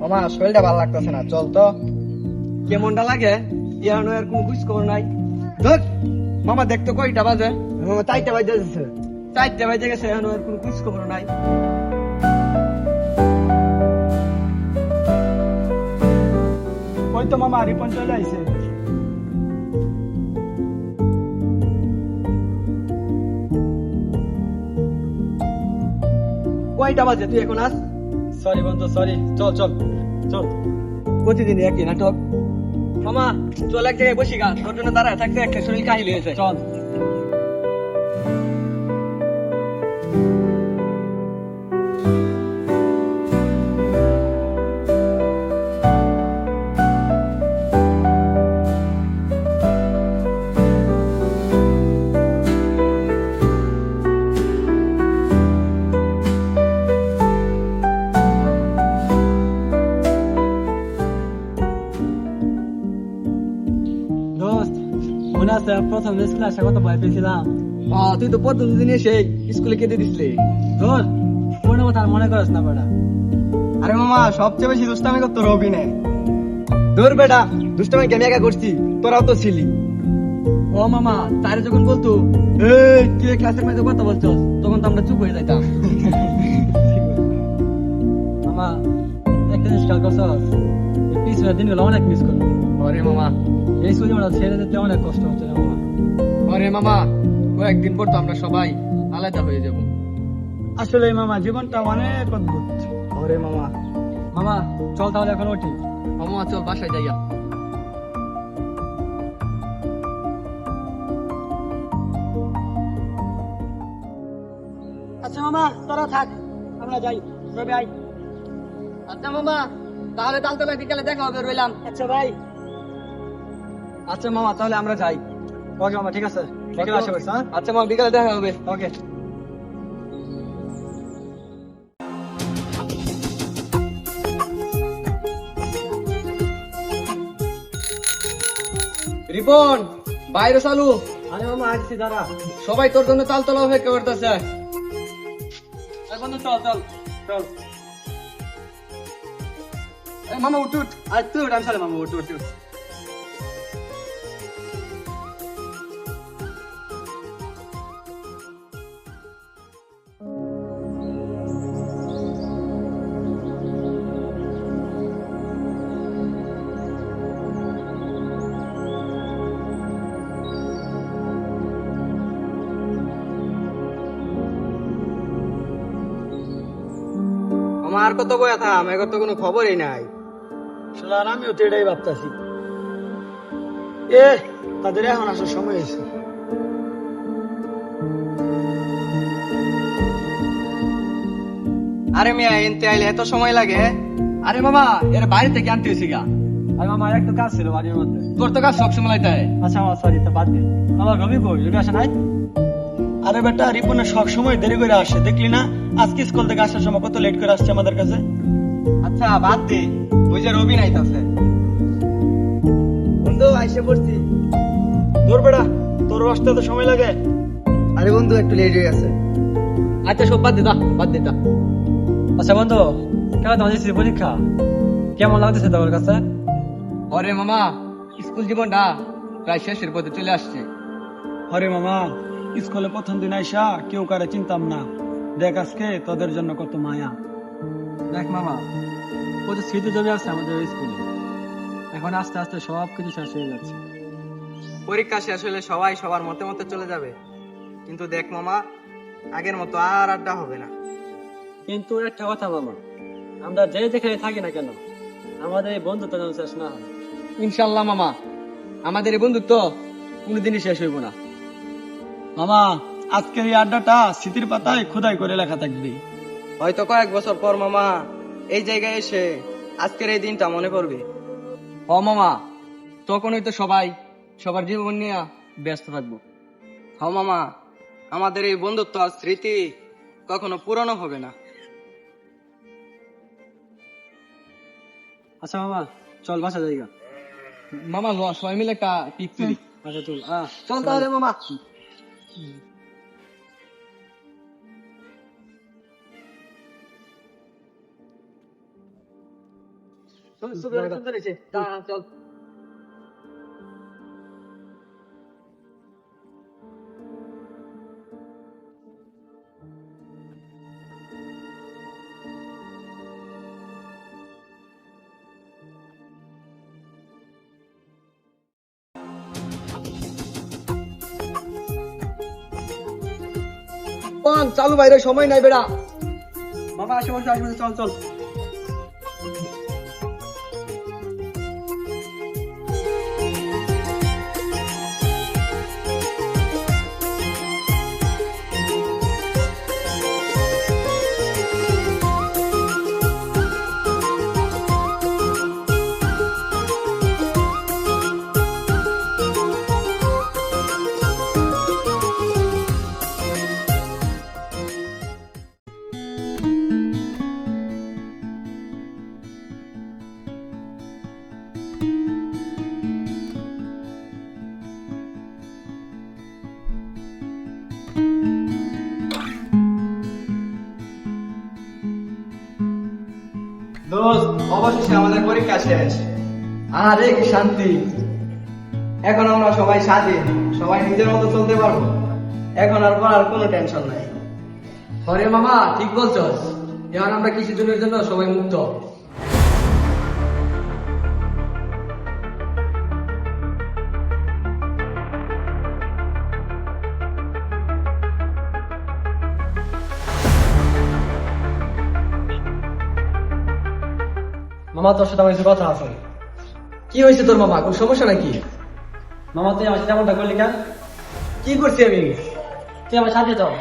মামা শরীরটা ভালো লাগতেছে না, চল তো। কেমনটা লাগে ইয়ানো, আর কোনো বুঝ খবর নাই। ধর মামা, দেখতো কয়টা বাজে? মামা 4টা বাজে গেছে। 4টা বাজে গেছে, এখন আর কোনো বুঝ খবর নাই। ওই তো মামা রিপন চলে আইছে। কয়টা বাজে তুই এখন আস? সরি বন্ধু, সরি। চল চল চল। প্রতিদিন একই নাটক। মামা চল এক জায়গায় বসি গা, তোর জন্য দাঁড়ায় থাকতে একটা শরীর কাহিল হয়েছে। চল। দোস্ত, মনে আছে প্রথম দিন স্কুলে আসা কত ভয় পেয়েছিলাম? তুই তো প্রথম দিনে সেই স্কুলে কেটে দিসলে। তোর পুরোনো কথা আর মনে করিস না বেটা। আরে মামা, সবচেয়ে বেশি দুষ্টামি করতো রবি নে। ধর বেটা, দুষ্টামি আমি একা করছি, তোরাও তো ছিলি। ও মামা, তারে যখন বলতো এই কে ক্লাসের মধ্যে কথা বলছো, তখন তো আমরা চুপ হয়ে যাইতাম। মামা একটা জিনিস খেয়াল করছো? এই পিছনের দিনগুলো অনেক মিস করবো। আরে মামা, এই স্কুল জীবনটা ছেড়ে যেতে অনেক কষ্ট হচ্ছে রে মামা। আরে মামা, কয়েকদিন পর তো আমরা সবাই আলাদা হয়ে যাব। আসলে মামা জীবনটা অনেক অদ্ভুত। আরে মামা, মামা চল তাহলে এখন উঠি। মামা চল বাসায় যাইয়া। আচ্ছা মামা তোরা থাক, আমরা যাই। রবি আই। আচ্ছা মামা, তাহলে তালতলা বিকালে দেখা হবে, রইলাম। আচ্ছা ভাই। আচ্ছা মামা, তাহলে আমরা যাই। ওকে মামা, ঠিক আছে। বিকেলে আসা করিস, হ্যাঁ? আচ্ছা মামা, বিকালে দেখা হবে। ওকে। রিপন, বাইরে চালু। আরে মামা আসছি, দাঁড়া। সবাই তোর জন্য তালতলা অপেক্ষা করতেছে। এই বন্ধু চল চল চল। মামা উঠ উঠ। আজ তুই উঠ, আমি চলে মামা, উঠ উঠ উঠ। আমার কত বয়া থাম, এগর তো কোনো খবরই নাই। আসলে আর আমিও তো এটাই ভাবতেছি। তাদের এখন আসার সময় হয়েছে। আরে মিয়া, এনতে আইলে এত সময় লাগে? আরে মামা, এর বাইরে থেকে আনতে হয়েছি গা। আর মামা একটা কাজ ছিল বাড়ির মধ্যে। তোর তো কাজ সবসময় লাইতে। আচ্ছা মামা সরি, তো বাদ দে। আমার রবি কই? রবি আসে নাই? আরে বেটা, রিপনের সব সময় দেরি করে আসে, দেখলি না? আজকে স্কুল থেকে আসার সময় কত লেট করে আসছে আমাদের কাছে। আচ্ছা বাদ দে, ওই যে রবি নাইতাছে। বন্ধু আইসে পড়ছি। দূর বেটা, তোর আসতে তো সময় লাগে। আরে বন্ধু, একটু লেট হয়ে গেছে। আচ্ছা সব বাদ দে, বাদ দে। আচ্ছা বন্ধু, কেমন তোমার পরীক্ষা কেমন লাগতেছে তোমার কাছে? আরে মামা, স্কুল জীবনটা প্রায় শেষের পথে চলে আসছে। আরে মামা, স্কুলে প্রথম দিন আইসা কেউ কারে চিনতাম না, দেখ আজকে তোদের জন্য কত মায়া। দেখ মামা, কত স্মৃতি জমে আছে আমাদের স্কুলে। এখন আস্তে আস্তে সব কিছু শেষ হয়ে যাচ্ছে। পরীক্ষা শেষ হলে সবাই সবার মতে মতে চলে যাবে, কিন্তু দেখ মামা, আগের মতো আর আড্ডা হবে না। কিন্তু একটা কথা মামা, আমরা যে যেখানে থাকি না কেন, আমাদের এই বন্ধুত্ব যেন শেষ না হয়। ইনশাল্লাহ মামা, আমাদের এই বন্ধুত্ব কোনোদিনই শেষ হইব না। মামা, আজকের এই আড্ডাটা স্মৃতির পাতায় খোদাই করে লেখা থাকবে। হয়তো কয়েক বছর পর মামা এই জায়গায় এসে আজকের এই দিনটা মনে পড়বে। ও মামা, তখনই তো সবাই সবার জীবন নিয়ে ব্যস্ত থাকবো। হ মামা, আমাদের এই বন্ধুত্ব আর স্মৃতি কখনো পুরনো হবে না। আচ্ছা মামা, চল বাসা জায়গা। মামা ল, সবাই মিলে একটা পিক তুলি। আচ্ছা চল। চল তাহলে মামা। সুন্দর হয়েছে চল। চালু বাইরে সময় নাই বেড়া। মামা আশেপাশে আশেপাশে চল চল। দোস্ত, অবশেষে আমাদের পরীক্ষা শেষ। আরে কি শান্তি! এখন আমরা সবাই স্বাধীন, সবাই নিজের মতো চলতে পারবো। এখন আর পড়ার কোনো টেনশন নাই। হরে মামা ঠিক বলছস, এখন আমরা কিছুদিনের জন্য সবাই মুক্ত। মামা তোর সাথে আমার কিছু কথা আছে। কি হয়েছে তোর মামা, কোন সমস্যা নাকি? মামা তুই আমার সাথে এমনটা করলি কেন? কি করছি আমি? তুই আমার সাথে চল।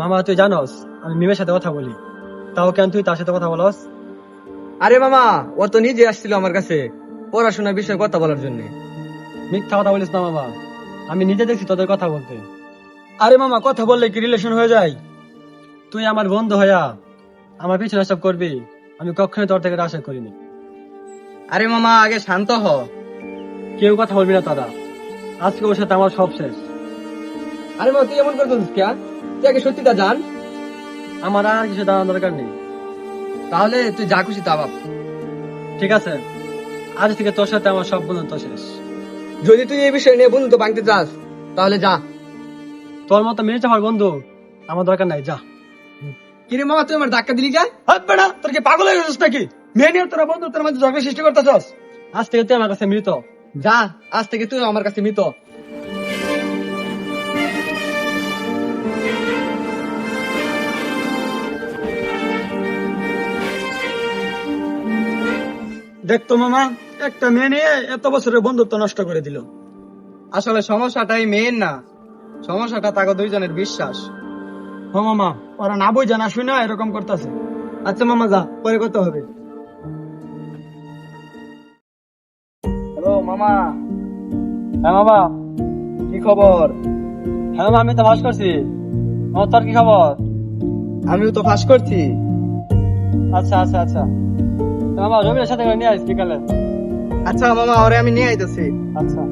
মামা তুই জানোস আমি মিমের সাথে কথা বলি, তাও কেন তুই তার সাথে কথা বলস? আরে মামা, ও তো নিজে আসছিল আমার কাছে পড়াশোনার বিষয়ে কথা বলার জন্য। মিথ্যা কথা বলিস না মামা, আমি নিজে দেখছি তোদের কথা বলতে। আরে মামা, কথা বললে কি রিলেশন হয়ে যায়? তুই আমার বন্ধু হইয়া আমার পিছনে সব করবি, আমি কখনোই তোর থেকে আশা করিনি। আরে মামা, আগে শান্ত হ। কেউ কথা বলবি না তারা, আজকে ওর সাথে আমার সব শেষ। আরে মামা তুই এমন করছিস কে? তুই আগে সত্যিটা জান। আমার আর কিছু জানার দরকার নেই। তাহলে তুই যা খুশি তা ভাব। ঠিক আছে, আজ থেকে তোর সাথে আমার সব বন্ধুত্ব শেষ। যদি তুই এই বিষয় নিয়ে বন্ধুত্ব ভাঙতে চাস তাহলে যা। তোর মতো মেরে যাওয়ার বন্ধু আমার দরকার নাই, যা। কিরে মামা, তুই আমার ধাক্কা দিলি কে? হাত বেড়া, তোর কি পাগল হয়ে গেছিস নাকি? মেয়ে নিয়ে তোরা বন্ধুত্বের মধ্যে ঝগড়া সৃষ্টি করতেছস? আজ থেকে তুই আমার কাছে মৃত। যা, আজ থেকে তুই আমার কাছে মৃত। দেখতো মামা, একটা মেয়ে নিয়ে এত বছরের বন্ধুত্ব নষ্ট করে দিল। আসলে সমস্যাটাই মেন না, সমস্যাটা তাকে দুইজনের বিশ্বাস। ও মামা, ওরা না বই জানা শুই না এরকম করতেছে। আচ্ছা মামা যা, পরে কত হবে। হ্যালো মামা, হ্যাঁ মামা। কি খবর? হ্যাঁ মামা, আমি তো ভাস করছি। তোর কি খবর? আমিও তো ফাঁস করছি। আচ্ছা আচ্ছা আচ্ছা, তো মামা রবির সাথে করে নিয়ে আইস বিকালে। আচ্ছা মামা, ওরে আমি নিয়ে আইতেছি। আচ্ছা।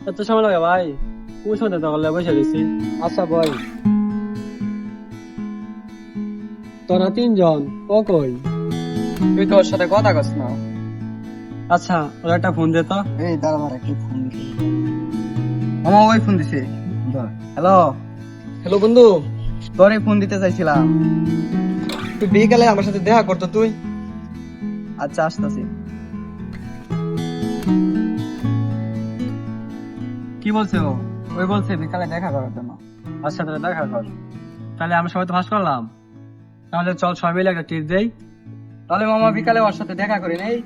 এত সময় লাগে ভাই? পুষতে তাহলে বসে দিছি। আচ্ছা ভাই। তোরা তিনজন, ও কই? তুই তো ওর সাথে কথা কস না। আচ্ছা, ওরা একটা ফোন দে তো। এই দাঁড়া একটু ফোন দিতে। মামা ওই ফোন দিছে। হ্যালো হ্যালো বন্ধু, তোরে ফোন দিতে চাইছিলাম। তুই বিকালে আমার সাথে দেখা করতো তুই। আচ্ছা আসতেছি। কি বলছে ও? ওই বলছে বিকালে দেখা করার জন্য। আচ্ছা তাহলে দেখা কর। তাহলে আমরা সবাই তো ভাস করলাম, তাহলে চল সবাই মিলে একটা ট্রিপ দেই। তাহলে মামা বিকালে ওর সাথে দেখা করে নেই,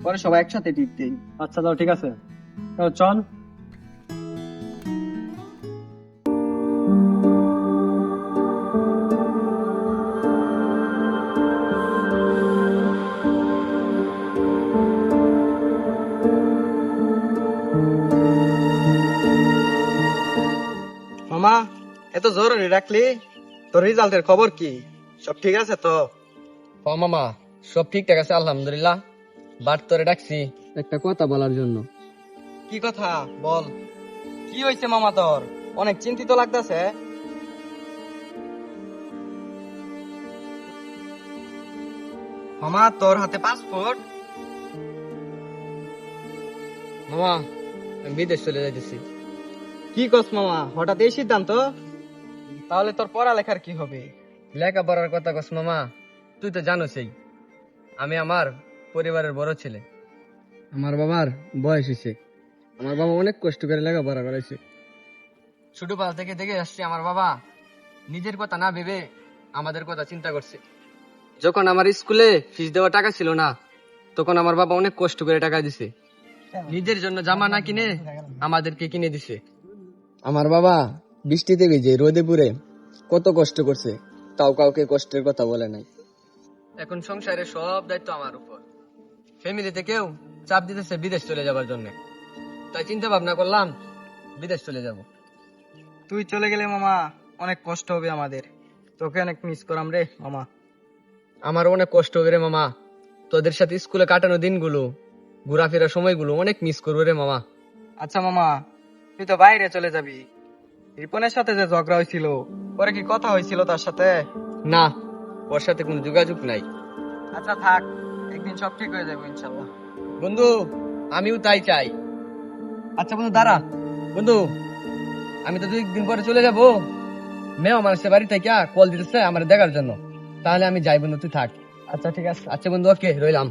পরে সবাই একসাথে টিপ দেই। আচ্ছা তাহলে ঠিক আছে, তো চল। মামা এত জরুরি রাখলি, তোর রেজাল্টের খবর কি? সব ঠিক আছে তো? ও মামা, সব ঠিকঠাক আছে আলহামদুলিল্লাহ। বাট তোরে ডাকছি একটা কথা বলার জন্য। কি কথা বল। কি হয়েছে মামা তোর? অনেক চিন্তিত লাগতেছে। মামা তোর হাতে পাসপোর্ট? মামা, আমি বিদেশ চলে যাইতেছি। কি কস মামা, হঠাৎ এই সিদ্ধান্ত? তাহলে তোর পড়ালেখার কি হবে? লেখাপড়ার কথা কস মামা, তুই তো জানোসই আমি আমার পরিবারের বড় ছেলে। আমার বাবার বয়স হয়েছে, আমার বাবা অনেক কষ্ট করে লেখাপড়া করাইছে। ছোটবেলা থেকে দেখে আসছি আমার বাবা নিজের কথা না ভেবে আমাদের কথা চিন্তা করছে। যখন আমার স্কুলে ফিস দেওয়া টাকা ছিল না, তখন আমার বাবা অনেক কষ্ট করে টাকা দিছে। নিজের জন্য জামা না কিনে আমাদেরকে কিনে দিছে। আমার বাবা বৃষ্টিতে ভিজে রোদে পুড়ে কত কষ্ট করছে, তাও কাউকে কষ্টের কথা বলে নাই। এখন সংসারে সব দায়িত্ব আমার উপর। ফ্যামিলিতে কেউ চাপ দিতেছে বিদেশ চলে যাবার জন্য, তাই চিন্তা ভাবনা করলাম বিদেশ চলে যাব। তুই চলে গেলে মামা অনেক কষ্ট হবে আমাদের, তোকে অনেক মিস করাম রে মামা। আমার অনেক কষ্ট হবে রে মামা, তোদের সাথে স্কুলে কাটানো দিনগুলো, ঘোরাফেরা সময়গুলো অনেক মিস করবো রে মামা। আচ্ছা মামা, তুই তো বাইরে চলে যাবি, রিপনের সাথে যে ঝগড়া হয়েছিল, পরে কি কথা হয়েছিল তার সাথে? না, ওর সাথে কোনো যোগাযোগ নাই। আচ্ছা থাক, একদিন সব ঠিক হয়ে যাবে ইনশাল্লাহ। বন্ধু, আমিও তাই চাই। আচ্ছা বন্ধু দাঁড়া, বন্ধু আমি তো 2 দিন পরে চলে যাবো। মেয়ে মানুষের বাড়ি থেকে কল দিতেছে আমার দেখার জন্য, তাহলে আমি যাই বন্ধু, তুই থাক। আচ্ছা ঠিক আছে। আচ্ছা বন্ধু, ওকে রইলাম।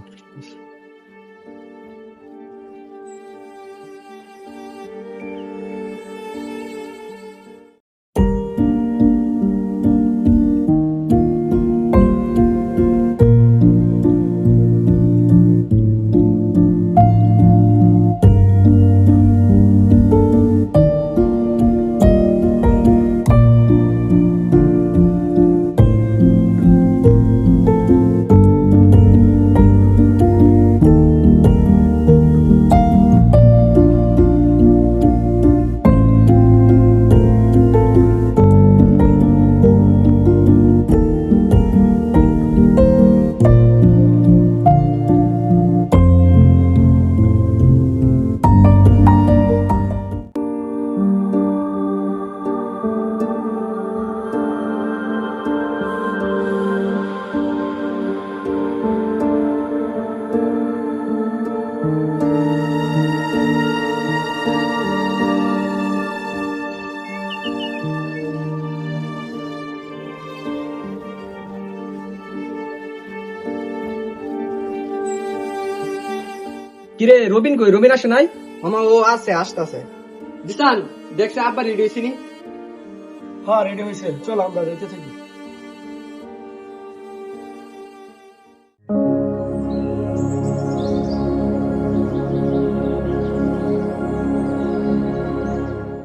কিরে রবিন কই? রবিন আসে নাই? মামা ও আছে, আসতেছে। বিশাল দেখছে আব্বা রেডি হয়েছিনি? হ্যাঁ রেডি হয়েছে, চল আমরা যেতে থাকি।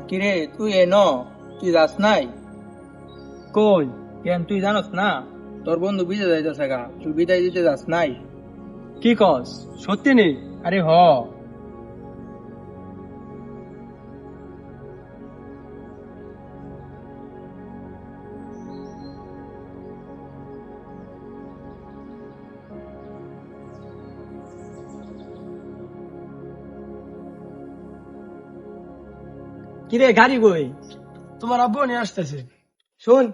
কিরে তুই তুই যাস নাই? কই কেন তুই জানস না তোর বন্ধু বিদেশ যাইতেছে গা, তুই বিদায় দিতে যাস নাই? কি কস, সত্যি নেই? আরে হ। কিরে গাড়ি বই? তোমার আব্বু নিয়ে আসতেছে। শোন,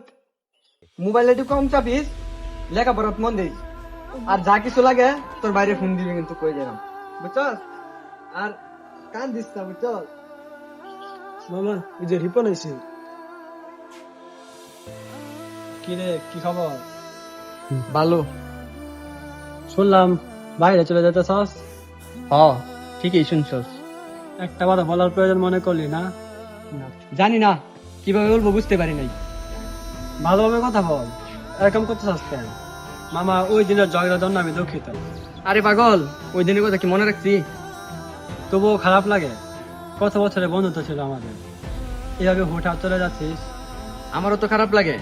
মোবাইলে একটু কম চাপিস, লেখাপড়াত মন দিস, আর যা কিছু লাগে তোর বাইরে ফোন দিবি কিন্তু কই দিলাম, বুঝছস? আর কান দিস না, বুঝছস? মামা ওই যে রিপন আইছে। কি রে, কি খবর? ভালো। শুনলাম বাইরে চলে যেতেছস। হ, ঠিকই শুনছস। একটা কথা বলার প্রয়োজন মনে করলি না? জানি না কিভাবে বলবো, বুঝতে পারি নাই। ভালোভাবে কথা বল, এরকম করতেছস কেন? মামা ওই দিনের ঝগড়ার জন্য আমি দুঃখিত। আরে পাগল, ওই দিনের কথা কি মনে রাখছি? তবুও খারাপ লাগে, কত বছরের বন্ধুত্ব ছিল আমাদের, এভাবে হুটহাট চলে যাচ্ছিস। আমারও তো খারাপ লাগে,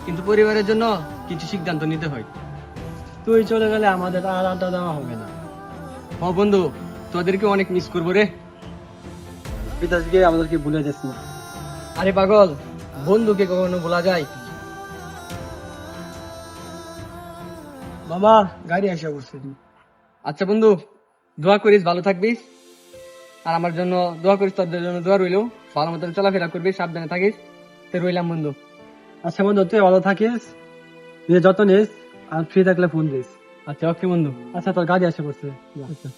কিন্তু পরিবারের জন্য কিছু সিদ্ধান্ত নিতে হয়। তুই চলে গেলে আমাদের আর আড্ডা দেওয়া হবে না। হ বন্ধু, তোদেরকে অনেক মিস করবো রে। বিদেশ গিয়ে আমাদেরকে ভুলে যাস না। আরে পাগল, বন্ধুকে কখনো ভোলা যায়? মামা গাড়ি এসে বসছে। আচ্ছা বন্ধু, দোয়া করিস, ভালো থাকবিস। আর আমার জন্য দোয়া করিস, তোদের জন্য দোয়া রইলো। ভালো মতন চলাফেরা করবি, সাবধানে থাকিস। তো রইলাম বন্ধু। আচ্ছা বন্ধু, তুই ভালো থাকিস, নিজে যত্ন নিস, আর ফ্রি থাকলে ফোন দিস। আচ্ছা ওকে বন্ধু। আচ্ছা, তোর গাড়ি এসে পড়ছে। আচ্ছা।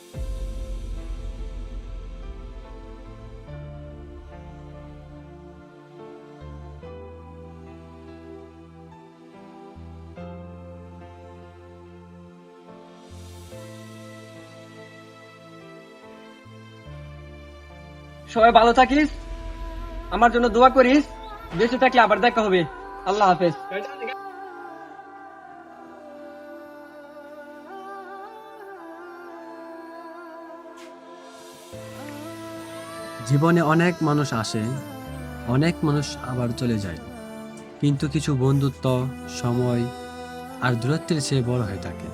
সবাই ভালো থাকিস, আমার জন্য দোয়া করিস। বেঁচে থাকলে আবার দেখা হবে। আল্লাহ হাফেজ। জীবনে অনেক মানুষ আসে, অনেক মানুষ আবার চলে যায়, কিন্তু কিছু বন্ধুত্ব সময় আর দূরত্বের চেয়ে বড় হয়ে থাকে।